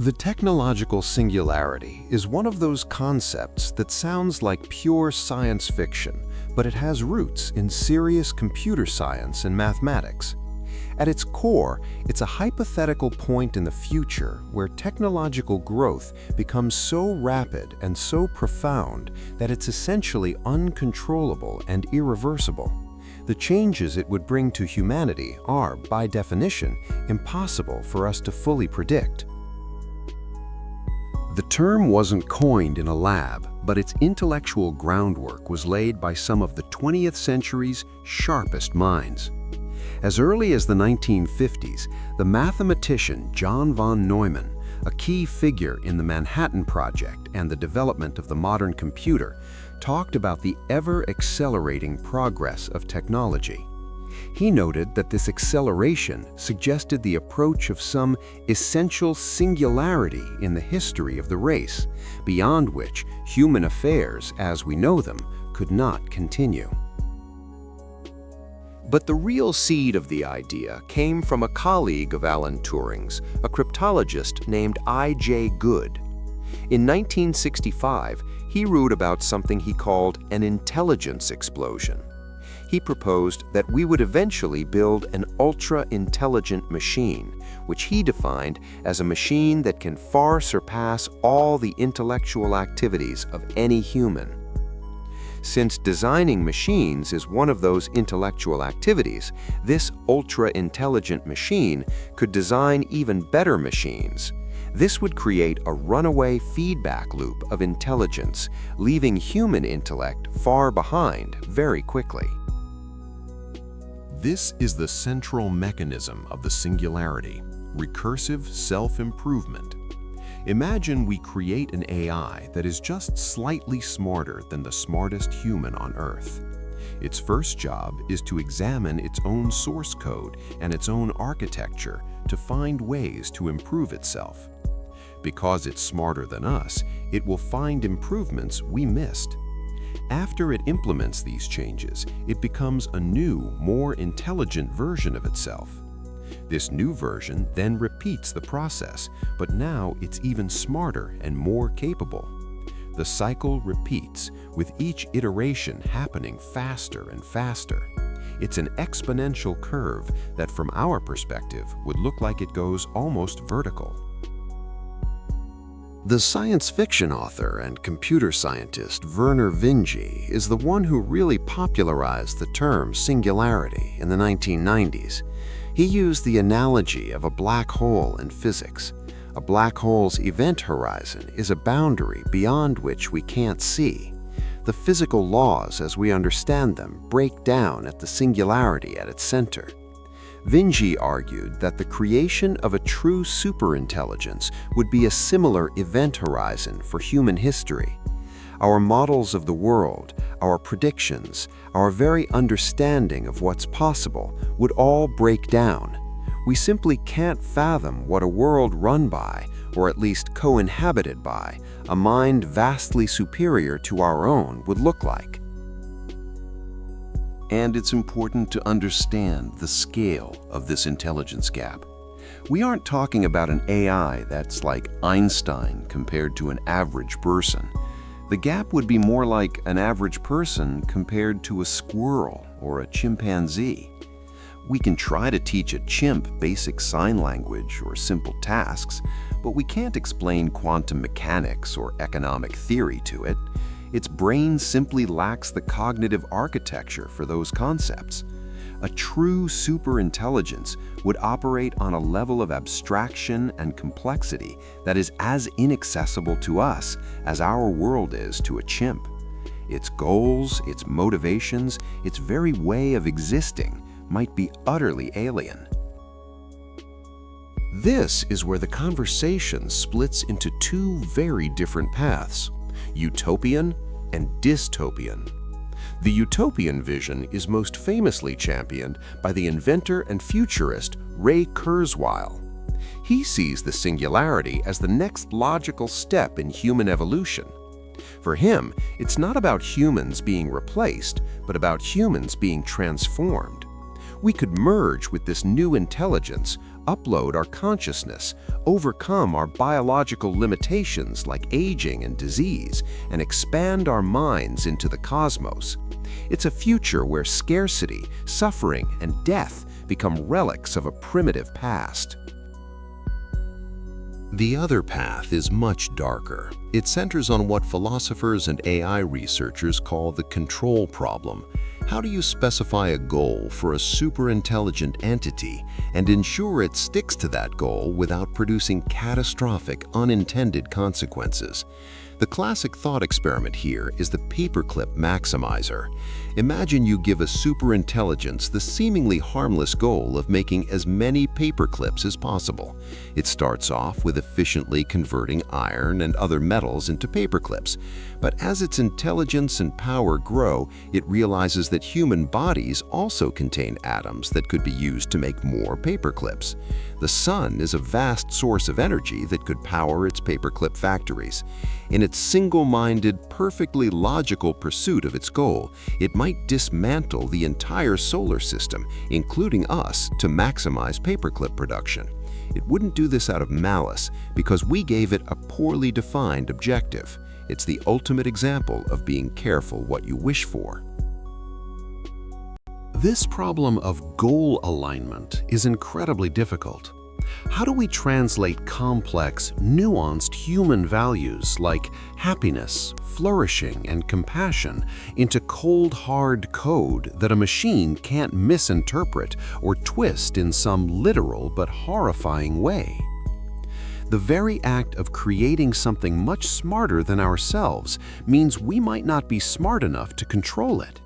The technological singularity is one of those concepts that sounds like pure science fiction, but it has roots in serious computer science and mathematics. At its core, it's a hypothetical point in the future where technological growth becomes so rapid and so profound that it's essentially uncontrollable and irreversible. The changes it would bring to humanity are, by definition, impossible for us to fully predict. The term wasn't coined in a lab, but its intellectual groundwork was laid by some of the 20th century's sharpest minds. As early as the 1950s, the mathematician John von Neumann, a key figure in the Manhattan Project and the development of the modern computer, talked about the ever-accelerating progress of technology. He noted that this acceleration suggested the approach of some essential singularity in the history of the race, beyond which human affairs, as we know them, could not continue. But the real seed of the idea came from a colleague of Alan Turing's, a cryptologist named I.J. Good. In 1965, he wrote about something he called an intelligence explosion. He proposed that we would eventually build an ultra-intelligent machine, which he defined as a machine that can far surpass all the intellectual activities of any human. Since designing machines is one of those intellectual activities, this ultra-intelligent machine could design even better machines. This would create a runaway feedback loop of intelligence, leaving human intellect far behind very quickly. This is the central mechanism of the singularity, recursive self-improvement. Imagine we create an AI that is just slightly smarter than the smartest human on Earth. Its first job is to examine its own source code and its own architecture to find ways to improve itself. Because it's smarter than us, it will find improvements we missed. After it implements these changes, it becomes a new, more intelligent version of itself. This new version then repeats the process, but now it's even smarter and more capable. The cycle repeats, with each iteration happening faster and faster. It's an exponential curve that, from our perspective, would look like it goes almost vertical. The science fiction author and computer scientist Vernor Vinge is the one who really popularized the term singularity in the 1990s. He used the analogy of a black hole in physics. A black hole's event horizon is a boundary beyond which we can't see. The physical laws as we understand them break down at the singularity at its center. Vinge argued that the creation of a true superintelligence would be a similar event horizon for human history. Our models of the world, our predictions, our very understanding of what's possible would all break down. We simply can't fathom what a world run by, or at least co-inhabited by, a mind vastly superior to our own would look like. And it's important to understand the scale of this intelligence gap. We aren't talking about an AI that's like Einstein compared to an average person. The gap would be more like an average person compared to a squirrel or a chimpanzee. We can try to teach a chimp basic sign language or simple tasks, but we can't explain quantum mechanics or economic theory to it. Its brain simply lacks the cognitive architecture for those concepts. A true superintelligence would operate on a level of abstraction and complexity that is as inaccessible to us as our world is to a chimp. Its goals, its motivations, its very way of existing might be utterly alien. This is where the conversation splits into two very different paths: utopian and dystopian. The utopian vision is most famously championed by the inventor and futurist Ray Kurzweil. He sees the singularity as the next logical step in human evolution. For him, it's not about humans being replaced, but about humans being transformed. We could merge with this new intelligence, upload our consciousness, overcome our biological limitations like aging and disease, and expand our minds into the cosmos. It's a future where scarcity, suffering, and death become relics of a primitive past. The other path is much darker. It centers on what philosophers and AI researchers call the control problem. How do you specify a goal for a superintelligent entity and ensure it sticks to that goal without producing catastrophic, unintended consequences? The classic thought experiment here is the paperclip maximizer. Imagine you give a superintelligence the seemingly harmless goal of making as many paperclips as possible. It starts off with efficiently converting iron and other metals into paperclips, but as its intelligence and power grow, it realizes that human bodies also contain atoms that could be used to make more paperclips. The sun is a vast source of energy that could power its paperclip factories. In its single-minded, perfectly logical pursuit of its goal, it might dismantle the entire solar system, including us, to maximize paperclip production. It wouldn't do this out of malice because we gave it a poorly defined objective. It's the ultimate example of being careful what you wish for. This problem of goal alignment is incredibly difficult. How do we translate complex, nuanced human values like happiness, flourishing, and compassion into cold, hard code that a machine can't misinterpret or twist in some literal but horrifying way? The very act of creating something much smarter than ourselves means we might not be smart enough to control it.